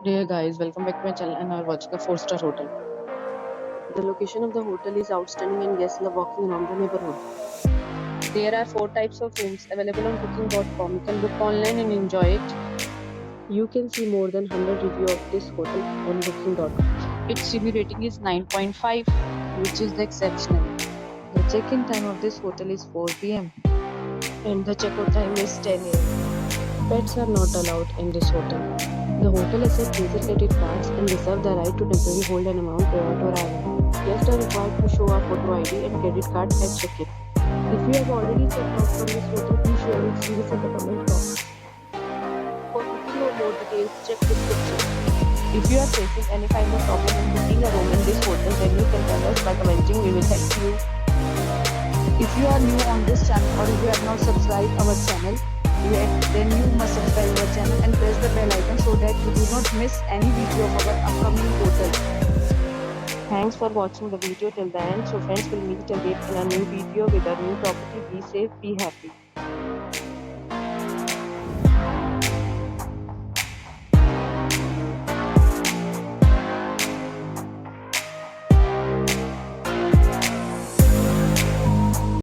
Dear guys, welcome back to my channel and are watching a 4-star hotel. The location of the hotel is outstanding and guests love walking around the neighborhood. There are 4 types of rooms available on booking.com. You can book online and enjoy it. You can see more than 100 reviews of this hotel on booking.com. Its review rating is 9.5, which is exceptional. The check-in time of this hotel is 4 p.m. and the check-out time is 10 a.m. Pets are not allowed in this hotel. The hotel accepts major credit cards and reserves the right to temporarily hold an amount prior to arrival. Guests are required to show a photo ID and credit card at check-in. If you have already checked out from this hotel, please share your experience in the comment box. For booking or more details, check description. If you are facing any kind of problem in booking a room in this hotel, then you can tell us by commenting. We will help you. If you are new on this channel or if you have not subscribed our channel yet, then you must subscribe our channel and press the bell icon so that you do not miss any video of our upcoming hotel. Thanks for watching the video till the end. So friends, will meet again in a new video with a new property. Be safe, be happy.